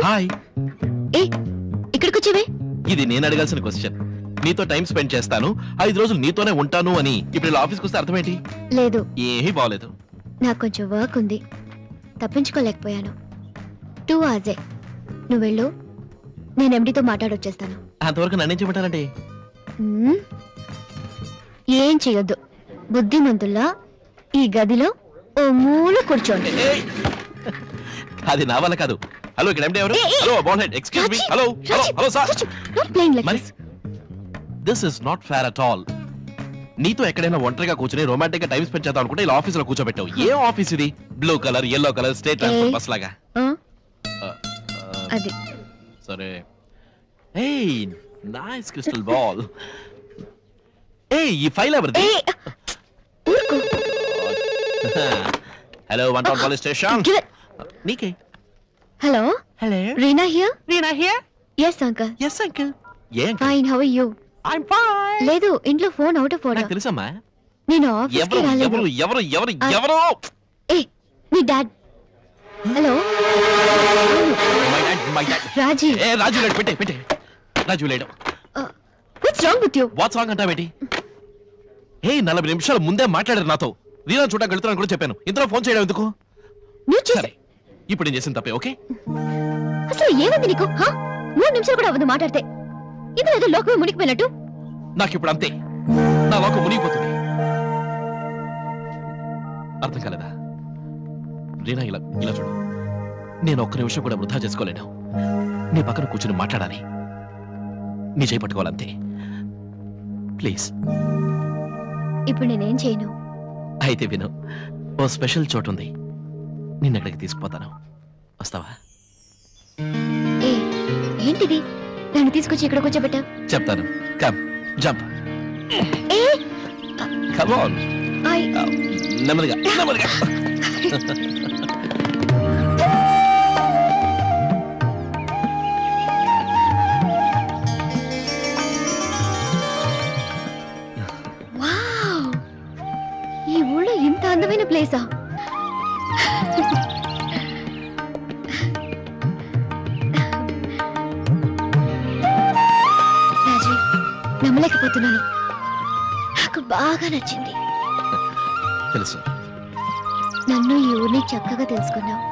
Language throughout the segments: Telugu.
హాయ్. ఏ ఇక్కడికి వచ్చేవే? ఇది నేను అడగాల్సిన క్వశ్చన్. నీతో టైం స్పెండ్ చేస్తాను, 5 రోజులు నీతోనే ఉంటాను అని ఇప్పుడు ఇలా ఆఫీస్కి వస్తే అర్థం ఏంటి? లేదు, ఏమీ బాగలేదు. నాకు కొంచెం వర్క్ ఉంది, తప్పించుకోలేకపోయాను. 2 hours. నువ్వు వెళ్ళు, నేను ఎండితో మాట్లాడొచ్చేస్తాను. అంతవరకు నన్నేం చెప్పాలంటే? ఏం చెయ్యొద్దు. బుద్ధిమంతుల్లా ఈ గదిలో ఓ మూల కూర్చోండి. అది నా వల్ల కాదు. హలో, ఇక్కడ ఎండి ఎవరు? Hello ball head, excuse me. Hello hello hello sir. This is not fair at all. నీతో ఎక్కడైనా ఒంటరిగా కూర్చొని రొమాంటిక్ గా టైం స్పెండ్ చేద్దాం అనుకుంటే ఇలా ఆఫీస్ లో కూర్చోబెట్టావు. ఏ ఆఫీస్ ఇది? Blue colour, yellow colour state transport bus లాగా. అది సరే. ఏయ్, నైస్ క్రిస్టల్ బాల్. ఏయ్, ఈ ఫైల్ ఎవరిది? Hello, 1 town police station. నీకే. Hello hello, Reena here. Reena here. yes uncle. yes uncle. ఏం? fine, how are you? I'm fine. లేదు, ఇంట్లో ఫోన్ అవుట్ ఆఫ్ ఆర్డర్. నాకు తెలుసమ్మా. నేను ఆఫీస్ కి రాలేదు. ఎవరు ఎవరు ఎవరు ఎవరు? ఏ మీ dad. Hello, my dad. Raji. ఏ రాజు లేడు, పెట్టే. రాజు లేడు. what's wrong with you? What's wrong అంటావేంటి? ఏ 40 నిమిషాల ముందే మాట్లాడారు నాతో. రీనా చూడడానికి వెళ్తున్నాను కూడా చెప్పాను. ఇంతలో ఫోన్ చేయడం ఎందుకు? సరే, ఇప్పుడు నేను చేసిన తప్పే. ఓకే, అసలు ఏమైంది నీకు? 3 నిమిషాలు కూడా అవ్వదు మాట్లాడితే. ఇందులో ఏదో లోకమే మునిగిపోయినట్టు. నాకు ఇప్పుడు అంతే. నా లోకం మునిగిపోతుంది. అర్థం కాలేదా? రీనా, ఇలా చూడు. నేను ఒక్క నిమిషం కూడా వృధా చేసుకోలేను. నీ పక్కన కూర్చుని మాట్లాడాలి. నీ చేయి పట్టుకోవాలంతే. ప్లీజ్. ఇప్పుడు నేనేం చేయను. అయితే విను, ఓ స్పెషల్ చోటు ఉంది. నిన్నక్కడికి తీసుకుపోతాను. వస్తావా? ఏ ఏంటిది? నన్ను తీసుకొచ్చి ఇక్కడ కూర్చోబెట్టా. చెప్తాను. Come, jump. A come on. నెమ్మదిగా. వావ్, ఈ ఊళ్ళో ఇంత అందమైన ప్లేసా? రాజీ, నమ్మలేకపోతున్నాను. నాకు బాగా నచ్చింది. తెలుసు. నన్ను ఈ ఊరిని చక్కగా తెలుసుకున్నావు.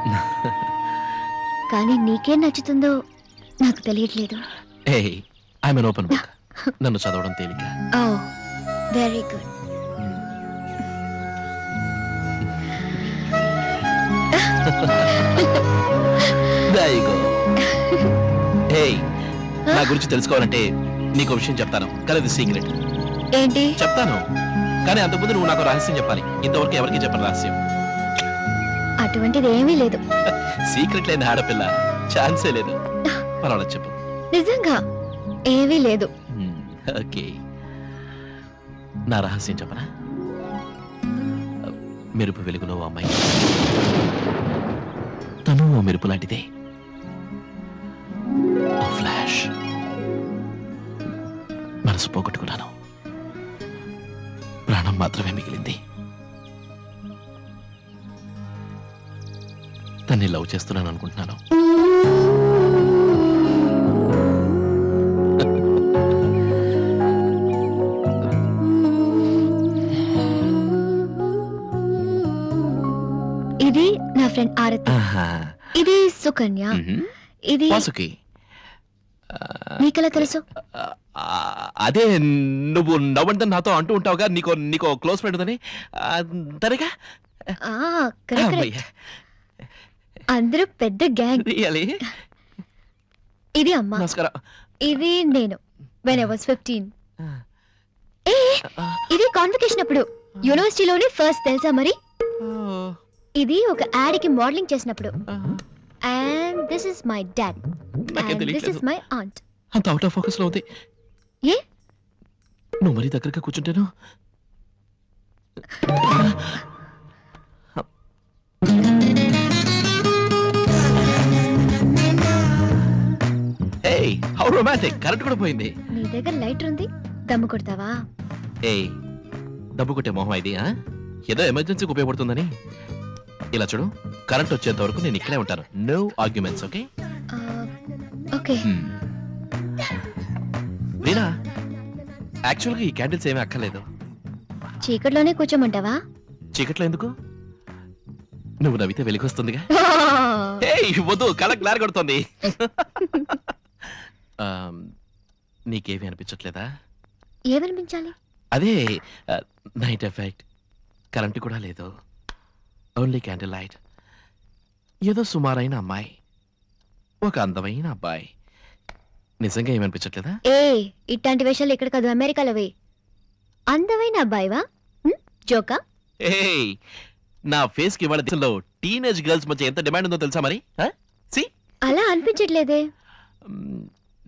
కానీ నీకేం నచ్చుతుందో నాకు తెలియట్లేదు. ఏయ్, I am an open book. నన్ను చదవడం తేలిక. Oh, very good. There you go. ఏయ్, నా గురించి తెలుసుకోవాలంటే నీకు విషయం చెప్తాను. కానీ అది సీక్రెట్. ఏంటి? చెప్తాను, కానీ అంతకుముందు నువ్వు నాకు రహస్యం చెప్పాలి. ఇంతవరకు ఎవరికి చెప్పని రహస్యం. అటువంటిది ఏమీ లేదు. సీక్రెట్ లేని ఆడపిల్ల ఛాన్సే లేదు. పర్వాలేదు, చెప్పు. నిజంగా ఏమీ లేదు. ఓకే, నా రహస్యం చెప్పనా? మెరుపు వెలుగులో అమ్మాయి, తను ఓ మెరుపు లాంటిదే. ఫ్లాష్. మనసు పోగొట్టుకున్నాను, ప్రాణం మాత్రమే మిగిలింది. తన్ని లవ్ చేస్తున్నాను అనుకుంటున్నాను. ఇది నా ఫ్రెండ్ ఆరతి. ఇది సుకన్య. ఇది వాసుకి. నీకెలా తెలుసు? అదే, నువ్వు నవ్వంటే నాతో అంటూ ఉంటావుగా, నీకో క్లోజ్ ఫ్రెండ్ ఉందని. తనగా అందరూ పెద్ద గ్యాంగ్. ఇది అమ్మ. నమస్కారం. ఇది నేను when I was 15. ఇది కాన్వకేషన్ అప్పుడు యూనివర్సిటీలోనే ఫస్ట్, తెలుసా మరి? ఇది ఒక యాడ్ కి మోడలింగ్ చేసినప్పుడు. And this is my dad. And this is my aunt. అంత అవుట్ ఆఫ్ ఫోకస్ లో ఉంది. ఏ నువ్వు మరీ దగ్గరగా కూర్చుంటాను. ఏయ్, హౌ రొమాంటిక్. కరెంట్ కూడా పోయింది. నీ దగ్గర లైటర్ ఉంది, దమ్ము కొడతావా? ఏయ్, దమ్ము కొట్టే మొహం ఇది. ఏదో ఎమర్జెన్సీకి ఉపయోగపడుతుందని. ఇలా చూడు, కరెంట్ వచ్చేంత వరకు నేను ఇక్కడే ఉంటాను. No arguments. Okay, okay. Reena, యాక్చువల్గా ఈ క్యాండిల్స్ ఏమీ అక్కర్లేదు. చీకట్లోనే కూర్చోమంటావా? చీకట్లో ఎందుకు? నువ్వు నవ్వితే వెలిగొస్తుందిగా. వద్దు, కళ గ్లార్ కొడుతుంది. నీకేమీ అనిపించట్లేదా? ఏమనిపించాలి? అదే నైట్ ఎఫెక్ట్. కరెంటు కూడా లేదు, ఓన్లీ క్యాండిల్ లైట్. ఏదో సుమారైన అమ్మాయి, ఒక అందమైన అబ్బాయి. నిజంగా ఏమనిపించట్లేదా? ఇట్లాంటి వేషాలు ఇక్కడ కాదు, అమెరికాలో వే. అందమైన అబ్బాయివా? జోకా? నా ఫేస్ కి ఇవాళ దేశంలో టీనేజ్ గర్ల్స్ మధ్య ఎంత డిమాండ్ ఉందో తెలుసా మరి? అలా అనిపించట్లేదే.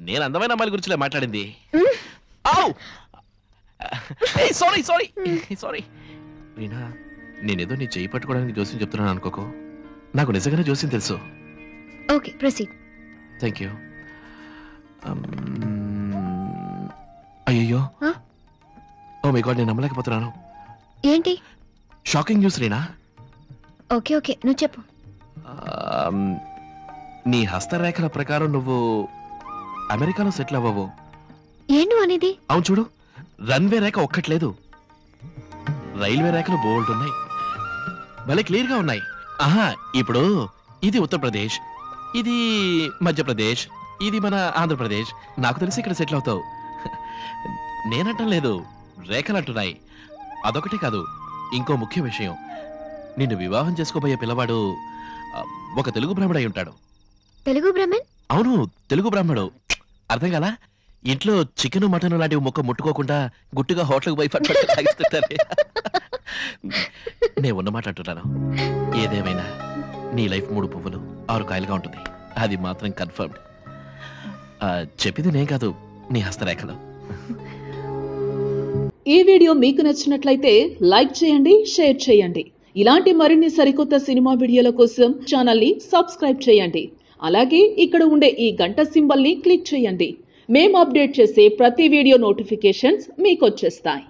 నేను అందమైన అమ్మాయిల గురించి మాట్లాడింది. సారీ రీనా, నేనేదో నీ చేయి పట్టుకోవడానికి జోస్యం చెప్తున్నాను అనుకోకు. నాకు నిజంగానే జోస్యం తెలుసు. Okay, proceed. Thank you. అయ్యో, ఓ మై గాడ్, నేను నమ్మలేకపోతున్నాను. ఏంటి? Shocking news Reena. Okay okay, నువ్వు చెప్పు. నీ హస్తరేఖల ప్రకారం నువ్వు అమెరికాలో సెటిల్ అవ్వవు. ఏంటి అనేది? అవును చూడు, రన్వే రేఖ ఒక్కట్లేదు, రైల్వే రేఖలు బోల్డ్ ఉన్నాయి, భలే క్లియర్ గా ఉన్నాయి. ఆహా, ఇప్పుడు ఇది ఉత్తరప్రదేశ్, ఇది మధ్యప్రదేశ్, ఇది మన ఆంధ్రప్రదేశ్. నాకు తెలిసి ఇక్కడ సెటిల్ అవుతావు. నేనంటం లేదు, రేఖలు అంటున్నాయి. అదొకటే కాదు, ఇంకో ముఖ్య విషయం, నిన్ను వివాహం చేసుకోబోయే పిల్లవాడు ఒక తెలుగు బ్రాహ్మడై ఉంటాడు. తెలుగు బ్రాహ్మణ్? అవును, తెలుగు బ్రాహ్మడు. అర్థం కాలా? ఇంట్లో చికెన్ మటన్ లాంటివి మొక్క ముట్టుకోకుండా గుట్టుగా హోటల్కి పోయి తాగిస్తుంటారు. నేను ఉన్నమాట అంటున్నాను. ఏదేమైనా నీ లైఫ్ 3 పువ్వులు 6 కాయలుగా ఉంటుంది, అది మాత్రం కన్ఫర్మ్డ్. చెప్పింది నేను కాదు, నీ హస్తరేఖలు. ఈ వీడియో మీకు నచ్చినట్లయితే లైక్ చేయండి, షేర్ చేయండి. ఇలాంటి మరిన్ని సరికొత్త సినిమా వీడియోల కోసం ఛానల్ని సబ్స్క్రైబ్ చేయండి. అలాగే ఇక్కడ ఉండే ఈ గంట సింబల్ని క్లిక్ చేయండి. మేము అప్డేట్ చేసే ప్రతి వీడియో నోటిఫికేషన్స్ మీకు వచ్చేస్తాయి.